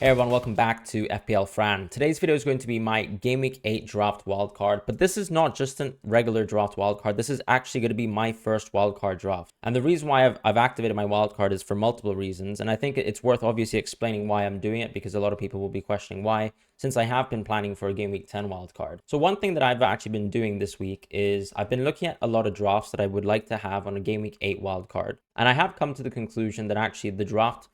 Hey everyone, welcome back to FPL Fran. Today's video is going to be my Game Week 8 draft wildcard, but this is not just a regular draft wildcard. This is actually going to be my first wildcard draft. And the reason why I've activated my wildcard is for multiple reasons, and I think it's worth obviously explaining why I'm doing it because a lot of people will be questioning why, since I have been planning for a Game Week 10 wildcard. So one thing that I've actually been doing this week is I've been looking at a lot of drafts that I would like to have on a Game Week 8 wildcard. And I have come to the conclusion that actually the draft,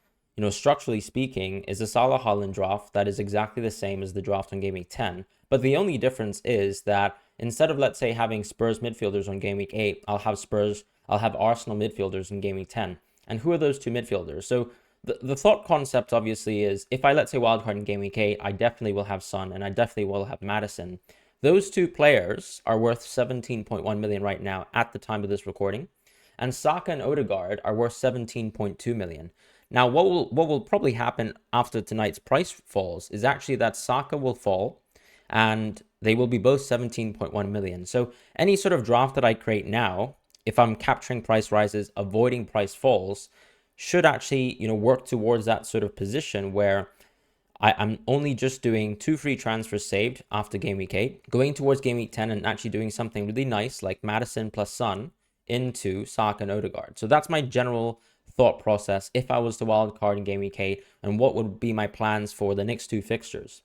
structurally speaking, is a Salah Haaland draft that is exactly the same as the draft on Game Week 10. But the only difference is that instead of, let's say, having Spurs midfielders on Game Week 8, I'll have Arsenal midfielders in Game Week 10. And who are those two midfielders? So the thought concept obviously is if I, let's say, wildcard in Game Week 8, I definitely will have Son and I definitely will have Maddison. Those two players are worth 17.1 million right now at the time of this recording. And Saka and Odegaard are worth 17.2 million. Now, what will probably happen after tonight's price falls is actually that Saka will fall and they will be both 17.1 million. So any sort of draft that I create now, if I'm capturing price rises, avoiding price falls, should actually, work towards that sort of position where I'm only just doing 2 free transfers saved after Game Week 8, going towards Game Week 10 and actually doing something really nice like Maddison plus Son into Saka and Odegaard. So that's my general thought process if I was to wildcard in Game Week 8 and what would be my plans for the next two fixtures.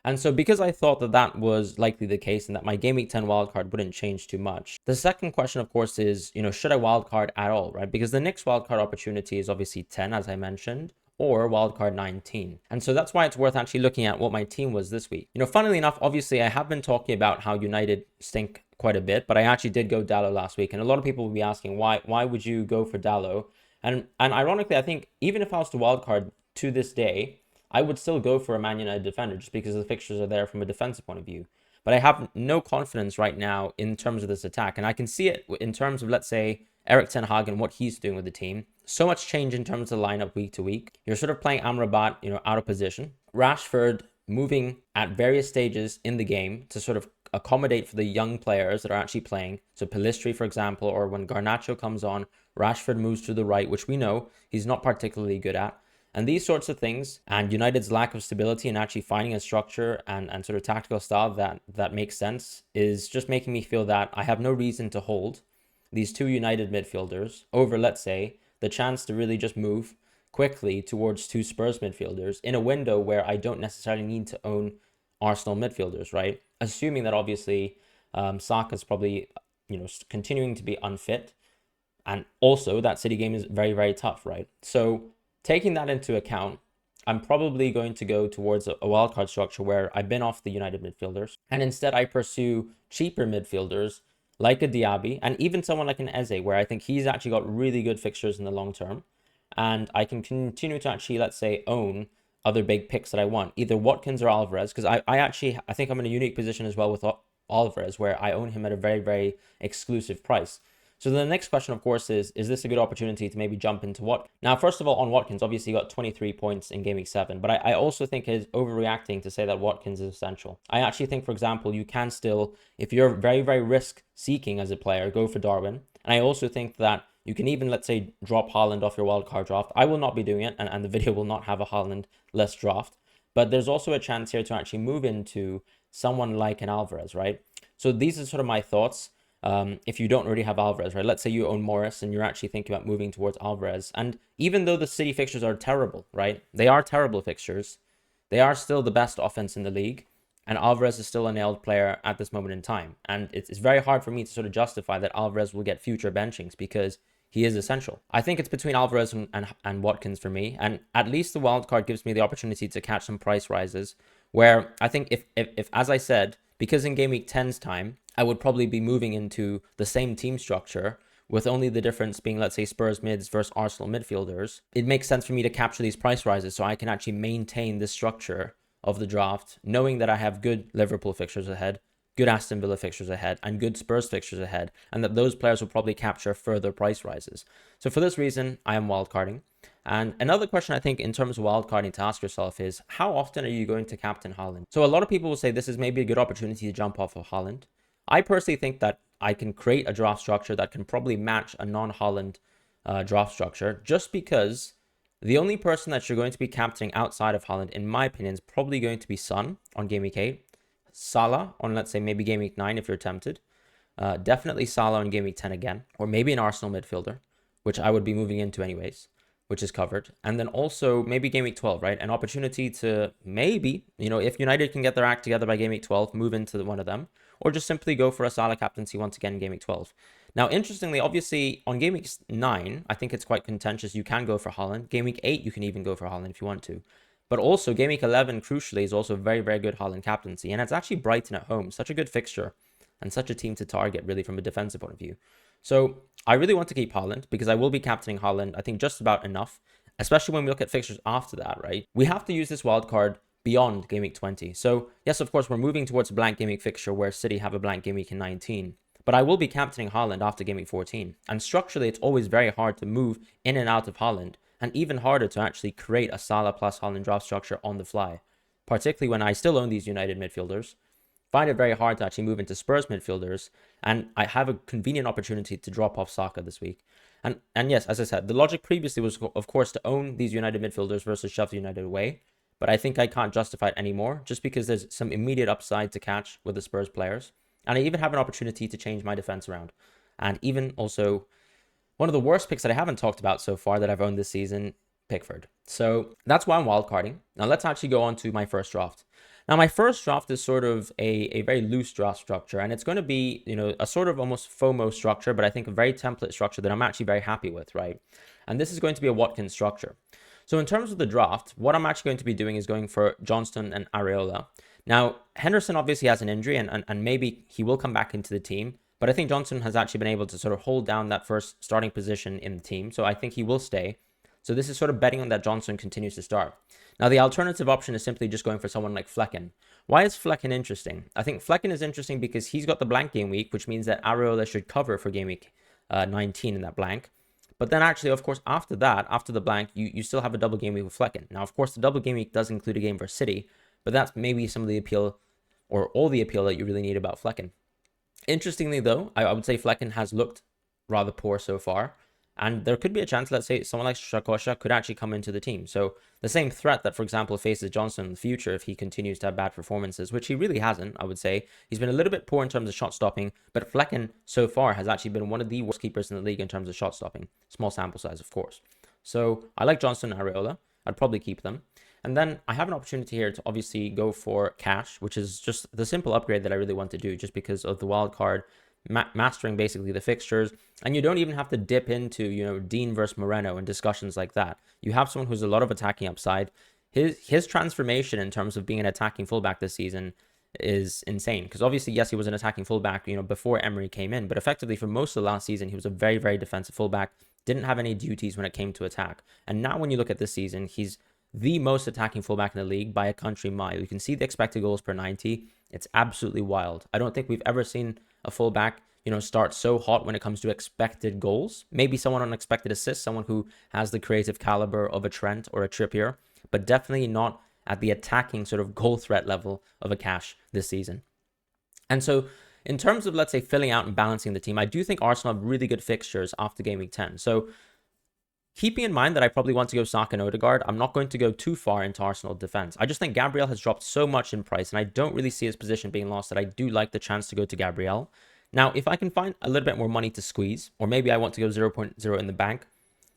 And so because I thought that that was likely the case and that my Game Week 10 wildcard wouldn't change too much, the second question, of course, is, should I wildcard at all, right? Because the next wildcard opportunity is obviously 10, as I mentioned, or wildcard 19. And so that's why it's worth actually looking at what my team was this week. Funnily enough, obviously, I have been talking about how United stink quite a bit, but I actually did go Dallo last week. And a lot of people will be asking, why would you go for Dallo? And ironically, I think even if I was to wildcard to this day, I would still go for a Man United defender just because the fixtures are there from a defensive point of view. But I have no confidence right now in terms of this attack. And I can see it in terms of, let's say, Erik ten Hag and what he's doing with the team. So much change in terms of the lineup week to week. You're sort of playing Amrabat, out of position. Rashford moving at various stages in the game to sort of accommodate for the young players that are actually playing. So Pellistri, for example, or when Garnacho comes on, Rashford moves to the right, which we know he's not particularly good at. And these sorts of things, and United's lack of stability and actually finding a structure and sort of tactical style that makes sense is just making me feel that I have no reason to hold these two United midfielders over, let's say, the chance to really just move quickly towards two Spurs midfielders in a window where I don't necessarily need to own Arsenal midfielders, right? Assuming that obviously Saka's probably, continuing to be unfit. And also that City game is very, very tough, right? So taking that into account, I'm probably going to go towards a wildcard structure where I've been off the United midfielders. And instead I pursue cheaper midfielders like a Diaby and even someone like an Eze, where I think he's actually got really good fixtures in the long term. And I can continue to actually, let's say, own other big picks that I want, either Watkins or Alvarez, because I think I'm in a unique position as well with Alvarez, where I own him at a very, very exclusive price. So the next question, of course, is this a good opportunity to maybe jump into Watkins? Now, first of all, on Watkins, obviously he got 23 points in Game Week 7, but I also think he's overreacting to say that Watkins is essential. I actually think, for example, you can still, if you're very, very risk-seeking as a player, go for Darwin. And I also think that you can even, let's say, drop Haaland off your wildcard draft. I will not be doing it, and the video will not have a Haaland-less draft. But there's also a chance here to actually move into someone like an Alvarez, right? So these are sort of my thoughts. If you don't already have Alvarez, right? Let's say you own Morris and you're actually thinking about moving towards Alvarez. And even though the City fixtures are terrible, right? They are terrible fixtures. They are still the best offense in the league. And Alvarez is still a nailed player at this moment in time. And it's very hard for me to sort of justify that Alvarez will get future benchings because he is essential. I think it's between Alvarez and Watkins for me. And at least the wild card gives me the opportunity to catch some price rises where I think if as I said, because in Game Week 10's time, I would probably be moving into the same team structure with only the difference being, let's say, Spurs mids versus Arsenal midfielders. It makes sense for me to capture these price rises so I can actually maintain this structure of the draft, knowing that I have good Liverpool fixtures ahead, good Aston Villa fixtures ahead, and good Spurs fixtures ahead, and that those players will probably capture further price rises. So for this reason, I am wildcarding. And another question I think in terms of wildcarding to ask yourself is, how often are you going to captain Haaland? So a lot of people will say this is maybe a good opportunity to jump off of Haaland. I personally think that I can create a draft structure that can probably match a non-Haaland draft structure just because The only person that you're going to be captaining outside of Haaland, in my opinion, is probably going to be Son on Game Week 8. Salah on, let's say, maybe Game Week 9 if you're tempted. Definitely Salah on Game Week 10 again. Or maybe an Arsenal midfielder, which I would be moving into anyways, which is covered. And then also maybe Game Week 12, right? An opportunity to maybe, if United can get their act together by Game Week 12, move into one of them. Or just simply go for a Salah captaincy once again in Game Week 12. Now, interestingly, obviously, on Game Week 9, I think it's quite contentious. You can go for Haaland. Game Week 8, you can even go for Haaland if you want to. But also, Game Week 11, crucially, is also very, very good Haaland captaincy. And it's actually Brighton at home. Such a good fixture and such a team to target, really, from a defensive point of view. So I really want to keep Haaland because I will be captaining Haaland, I think, just about enough, especially when we look at fixtures after that, right? We have to use this wildcard beyond Game Week 20. So, yes, of course, we're moving towards a blank Game Week fixture where City have a blank Game Week in 19. But I will be captaining Haaland after Game Week 14. And structurally, it's always very hard to move in and out of Haaland, and even harder to actually create a Salah plus Haaland draft structure on the fly, particularly when I still own these United midfielders. Find it very hard to actually move into Spurs midfielders, and I have a convenient opportunity to drop off Saka this week. And yes, as I said, the logic previously was, of course, to own these United midfielders versus Sheffield United away, but I think I can't justify it anymore just because there's some immediate upside to catch with the Spurs players. And I even have an opportunity to change my defense around. And even also, one of the worst picks that I haven't talked about so far that I've owned this season, Pickford. So that's why I'm wildcarding. Now let's actually go on to my first draft. Now my first draft is sort of a very loose draft structure. And it's going to be, a sort of almost FOMO structure, but I think a very template structure that I'm actually very happy with, right? And this is going to be a Watkins structure. So in terms of the draft, what I'm actually going to be doing is going for Johnston and Areola. Now, Henderson obviously has an injury and maybe he will come back into the team, but I think Johnson has actually been able to sort of hold down that first starting position in the team, so I think he will stay. So this is sort of betting on that Johnson continues to start. Now, the alternative option is simply just going for someone like Flecken. Why is Flecken interesting? I think Flecken is interesting because he's got the blank game week, which means that Areola should cover for game week 19 in that blank. But then actually, of course, after that, after the blank, you still have a double game week with Flecken. Now, of course, the double game week does include a game for City, but that's maybe some of the appeal or all the appeal that you really need about Flecken. Interestingly, though, I would say Flecken has looked rather poor so far. And there could be a chance, let's say, someone like Shakosha could actually come into the team. So the same threat that, for example, faces Johnson in the future if he continues to have bad performances, which he really hasn't, I would say. He's been a little bit poor in terms of shot stopping, but Flecken so far has actually been one of the worst keepers in the league in terms of shot stopping. Small sample size, of course. So I like Johnson and Areola. I'd probably keep them. And then I have an opportunity here to obviously go for Cash, which is just the simple upgrade that I really want to do just because of the wild card, mastering basically the fixtures. And you don't even have to dip into, Dean versus Moreno and discussions like that. You have someone who's a lot of attacking upside. His transformation in terms of being an attacking fullback this season is insane. Because obviously, yes, he was an attacking fullback, before Emery came in. But effectively, for most of the last season, he was a very, very defensive fullback. Didn't have any duties when it came to attack. And now when you look at this season, he's the most attacking fullback in the league by a country mile. You can see the expected goals per 90. It's absolutely wild. I don't think we've ever seen a fullback, start so hot when it comes to expected goals. Maybe someone on expected assists, someone who has the creative caliber of a Trent or a Trippier, but definitely not at the attacking sort of goal threat level of a Cash this season. And so in terms of, let's say, filling out and balancing the team, I do think Arsenal have really good fixtures after Game Week 10. So keeping in mind that I probably want to go Saka and Odegaard, I'm not going to go too far into Arsenal defense. I just think Gabriel has dropped so much in price, and I don't really see his position being lost that I do like the chance to go to Gabriel. Now, if I can find a little bit more money to squeeze, or maybe I want to go 0.0 in the bank,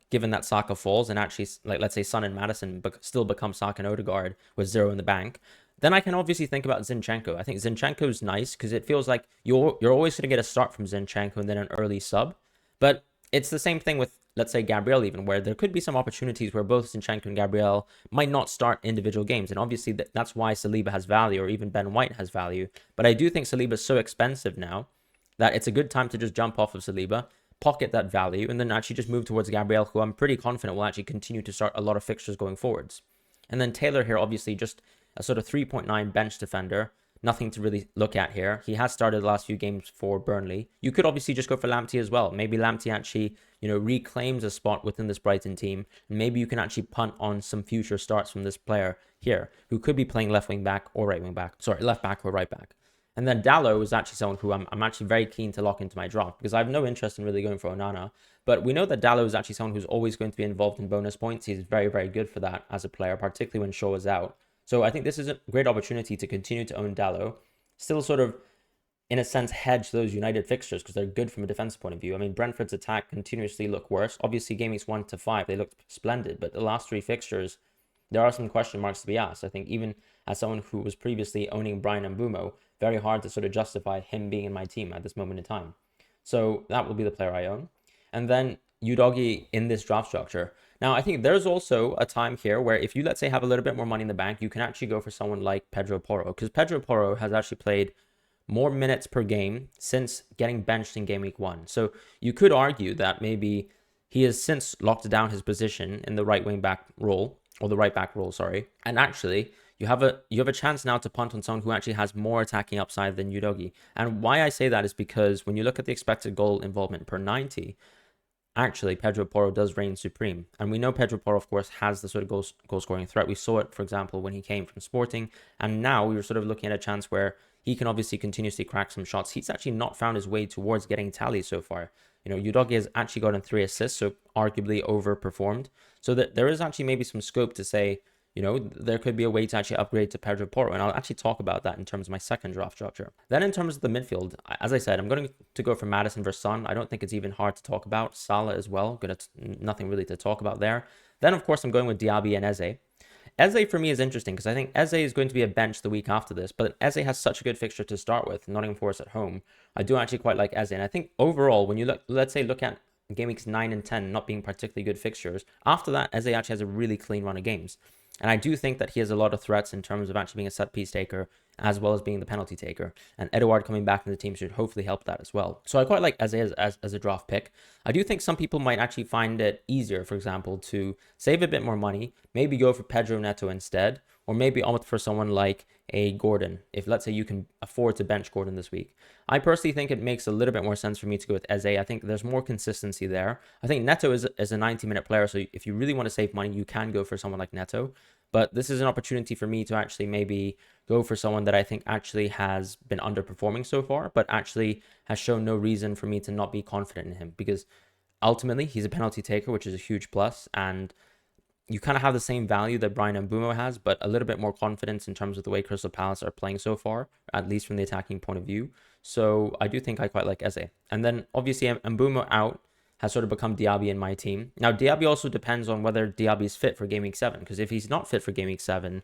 given that Saka falls and actually, like, let's say Son and Madison still become Saka and Odegaard with 0 in the bank, then I can obviously think about Zinchenko. I think Zinchenko is nice because it feels like you're always going to get a start from Zinchenko and then an early sub. But it's the same thing with, let's say, Gabriel even, where there could be some opportunities where both Zinchenko and Gabriel might not start individual games. And obviously that's why Saliba has value, or even Ben White has value. But I do think Saliba is so expensive now that it's a good time to just jump off of Saliba, pocket that value, and then actually just move towards Gabriel, who I'm pretty confident will actually continue to start a lot of fixtures going forwards. And then Taylor here, obviously just a sort of 3.9 bench defender. Nothing to really look at here. He has started the last few games for Burnley. You could obviously just go for Lamptey as well. Maybe Lamptey actually, reclaims a spot within this Brighton team. And maybe you can actually punt on some future starts from this player here, who could be playing left back or right back or right back. And then Dallo is actually someone who I'm actually very keen to lock into my draft because I have no interest in really going for Onana. But we know that Dallo is actually someone who's always going to be involved in bonus points. He's very, very good for that as a player, particularly when Shaw is out. So I think this is a great opportunity to continue to own Dallo. Still sort of, in a sense, hedge those United fixtures because they're good from a defensive point of view. I mean, Brentford's attack continuously look worse. Obviously, game weeks 1 to 5, they looked splendid. But the last 3 fixtures, there are some question marks to be asked. I think even as someone who was previously owning Bryan Mbeumo, very hard to sort of justify him being in my team at this moment in time. So that will be the player I own. And then Udogie in this draft structure. Now, I think there's also a time here where if you, let's say, have a little bit more money in the bank, you can actually go for someone like Pedro Porro, because Pedro Porro has actually played more minutes per game since getting benched in game week 1. So you could argue that maybe he has since locked down his position in the right wing back role, or the right back role, sorry. And actually, you have a chance now to punt on someone who actually has more attacking upside than Udogie. And why I say that is because when you look at the expected goal involvement per 90, actually Pedro Porro does reign supreme. And we know Pedro Porro, of course, has the sort of goal scoring threat. We saw it, for example, when he came from Sporting. And now we were sort of looking at a chance where he can obviously continuously crack some shots. He's actually not found his way towards getting tallies so far. You know, Udogie has actually gotten 3 assists, so arguably overperformed. So that there is actually maybe some scope to say, you know, there could be a way to actually upgrade to Pedro Porro. And I'll actually talk about that in terms of my second draft structure. Then in terms of the midfield, as I said, I'm going to go for Maddison versus Son. I don't think it's even hard to talk about. Salah as well. Nothing really to talk about there. Then, of course, I'm going with Diaby and Eze. Eze for me is interesting because I think Eze is going to be a bench the week after this, but Eze has such a good fixture to start with, Nottingham Forest at home. I do actually quite like Eze, and I think overall, when you let's look at game weeks 9 and 10 not being particularly good fixtures, after that, Eze actually has a really clean run of games. And I do think that he has a lot of threats in terms of actually being a set piece taker as well as being the penalty taker. And Edouard coming back in the team should hopefully help that as well. So I quite like Eze as a draft pick. I do think some people might actually find it easier, for example, to save a bit more money, maybe go for Pedro Neto instead, or maybe opt for someone like a Gordon, if let's say you can afford to bench Gordon this week. I personally think it makes a little bit more sense for me to go with Eze. I think there's more consistency there. I think Neto is a 90-minute player, so if you really want to save money, you can go for someone like Neto. But this is an opportunity for me to actually maybe go for someone that I think actually has been underperforming so far, but actually has shown no reason for me to not be confident in him, because ultimately he's a penalty taker, which is a huge plus, and you kind of have the same value that Bryan Mbeumo has, but a little bit more confidence in terms of the way Crystal Palace are playing so far, at least from the attacking point of view. So I do think I quite like Eze. And then obviously Mbeumo out has sort of become Diaby in my team. Now Diaby also depends on whether Diaby is fit for Game Week 7, because if he's not fit for Game Week 7,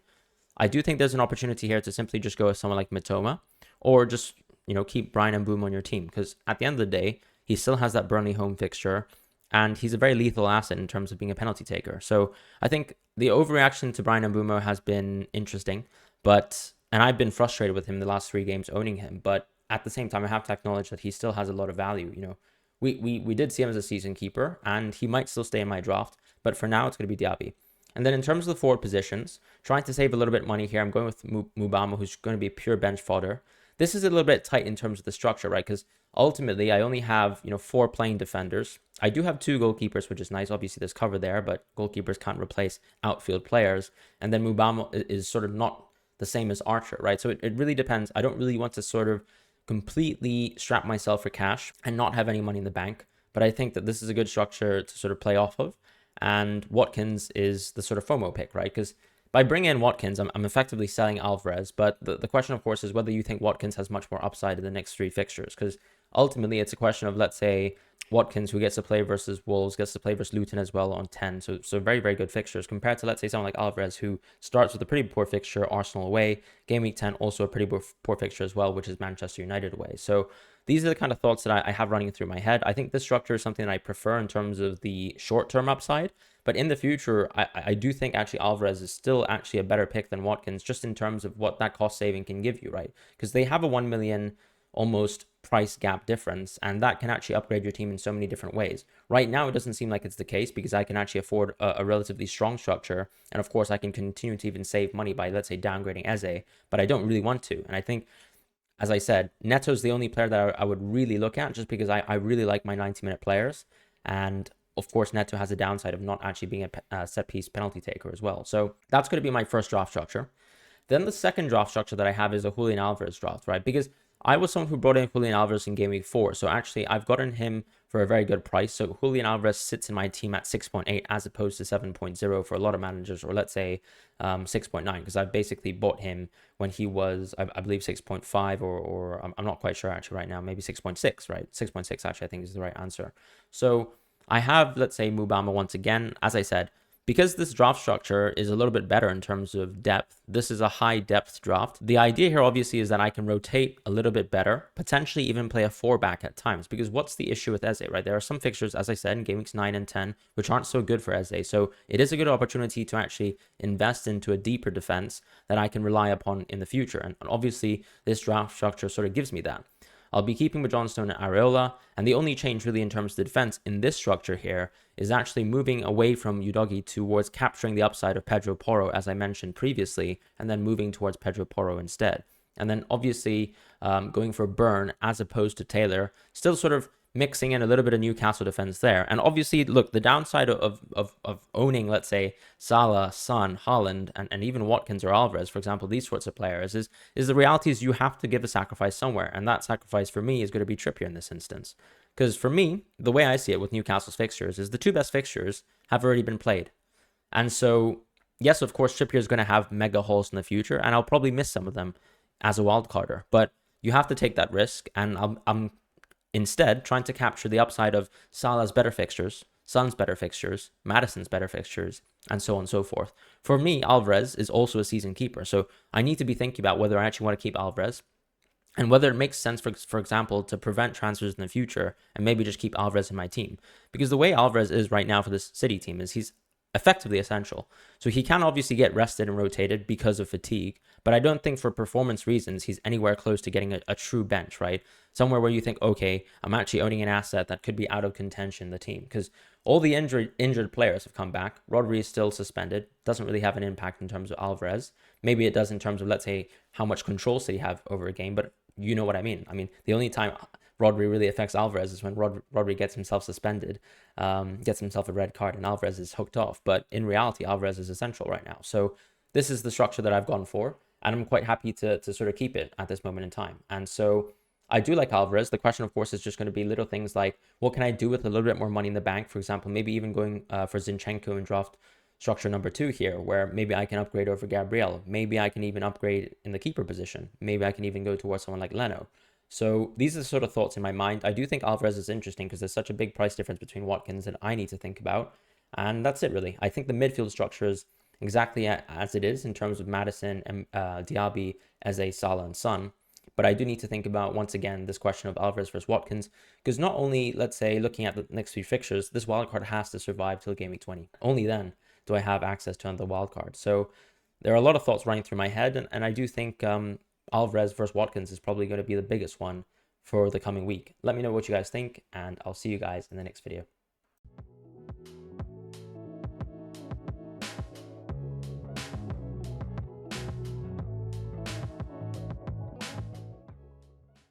I do think there's an opportunity here to simply just go with someone like Mitoma, or just, you know, keep Bryan Mbeumo on your team, because at the end of the day, he still has that Burnley home fixture, and he's a very lethal asset in terms of being a penalty taker. So I think the overreaction to Bryan Mbeumo has been interesting, and I've been frustrated with him the last 3 games owning him. But at the same time, I have to acknowledge that he still has a lot of value. You know, we did see him as a season keeper, and he might still stay in my draft. But for now, it's going to be Diaby. And then in terms of the forward positions, trying to save a little bit of money here, I'm going with Mubama, who's going to be pure bench fodder. This is a little bit tight in terms of the structure, right? Because ultimately, I only have, 4 playing defenders. I do have 2 goalkeepers, which is nice. Obviously, there's cover there, but goalkeepers can't replace outfield players. And then Mubama is sort of not the same as Archer, right? So it really depends. I don't really want to sort of completely strap myself for cash and not have any money in the bank. But I think that this is a good structure to sort of play off of. And Watkins is the sort of FOMO pick, right? Because by bringing in Watkins, I'm effectively selling Alvarez. But the question, of course, is whether you think Watkins has much more upside in the next 3 fixtures. Because ultimately, it's a question of, let's say, Watkins, who gets to play versus Wolves, gets to play versus Luton as well on 10. So very, very good fixtures compared to, let's say, someone like Alvarez, who starts with a pretty poor fixture, Arsenal away. Game week 10, also a pretty poor fixture as well, which is Manchester United away. So these are the kind of thoughts that I have running through my head. I think this structure is something that I prefer in terms of the short-term upside. But in the future, I do think actually Alvarez is still actually a better pick than Watkins, just in terms of what that cost saving can give you, right? Because they have a 1 million almost price gap difference, and that can actually upgrade your team in so many different ways. Right now, it doesn't seem like it's the case, because I can actually afford a relatively strong structure, and of course, I can continue to even save money by, let's say, downgrading Eze, but I don't really want to. And I think, as I said, Neto's the only player that I would really look at, just because I really like my 90-minute players, and of course, Neto has a downside of not actually being a set-piece penalty taker as well. So that's going to be my first draft structure. Then the second draft structure that I have is a Julian Alvarez draft, right? Because I was someone who brought in Julian Alvarez in Game Week 4. So actually, I've gotten him for a very good price. So Julian Alvarez sits in my team at 6.8 as opposed to 7.0 for a lot of managers, or let's say 6.9, because I basically bought him when he was, I believe, 6.5 or I'm not quite sure actually right now, maybe 6.6, right? 6.6 actually, I think is the right answer. So I have, let's say, Mubama once again. As I said, because this draft structure is a little bit better in terms of depth, this is a high depth draft. The idea here obviously is that I can rotate a little bit better, potentially even play a 4-back at times, because what's the issue with Eze, right? There are some fixtures, as I said, in Game Weeks 9 and 10, which aren't so good for Eze. So it is a good opportunity to actually invest into a deeper defense that I can rely upon in the future. And obviously this draft structure sort of gives me that. I'll be keeping with Johnstone and Areola, and the only change really in terms of the defense in this structure here is actually moving away from Udogi towards capturing the upside of Pedro Porro, as I mentioned previously, and then moving towards Pedro Porro instead. And then obviously going for Burn as opposed to Taylor, still sort of mixing in a little bit of Newcastle defense there. And obviously, look, the downside of owning, let's say, Salah, Son, Haaland, and even Watkins or Alvarez, for example, these sorts of players, is the reality is you have to give a sacrifice somewhere. And that sacrifice for me is going to be Trippier in this instance. Because for me, the way I see it with Newcastle's fixtures is the two best fixtures have already been played. And so, yes, of course, Trippier is going to have mega hauls in the future, and I'll probably miss some of them as a wildcarder. But you have to take that risk, and I'm instead trying to capture the upside of Salah's better fixtures, Son's better fixtures, Maddison's better fixtures, and so on and so forth. For me, Alvarez is also a season keeper, so I need to be thinking about whether I actually want to keep Alvarez and whether it makes sense, for example, to prevent transfers in the future and maybe just keep Alvarez in my team. Because the way Alvarez is right now for this City team is he's effectively essential. So he can obviously get rested and rotated because of fatigue, but I don't think for performance reasons he's anywhere close to getting a true bench, right? Somewhere where you think, okay, I'm actually owning an asset that could be out of contention in the team, because all the injured players have come back. Rodri is still suspended, doesn't really have an impact in terms of Alvarez. Maybe it does in terms of, let's say, how much control City have over a game, but you know what I mean. I mean, the only time Rodri really affects Alvarez is when Rodri gets himself suspended, gets himself a red card, and Alvarez is hooked off. But in reality, Alvarez is essential right now. So this is the structure that I've gone for, and I'm quite happy to sort of keep it at this moment in time. And so I do like Alvarez. The question, of course, is just going to be little things like, what can I do with a little bit more money in the bank? For example, maybe even going for Zinchenko in draft structure number 2 here, where maybe I can upgrade over Gabriel. Maybe I can even upgrade in the keeper position. Maybe I can even go towards someone like Leno. So these are the sort of thoughts in my mind. I do think Alvarez is interesting because there's such a big price difference between Watkins that I need to think about. And that's it, really. I think the midfield structure is exactly as it is in terms of Maddison and Diaby as a Salah and Son. But I do need to think about, once again, this question of Alvarez versus Watkins, because not only, let's say, looking at the next few fixtures, this wildcard has to survive till Game Week 20. Only then do I have access to another wildcard. So there are a lot of thoughts running through my head, and I do think Alvarez versus Watkins is probably going to be the biggest one for the coming week. Let me know what you guys think, and I'll see you guys in the next video.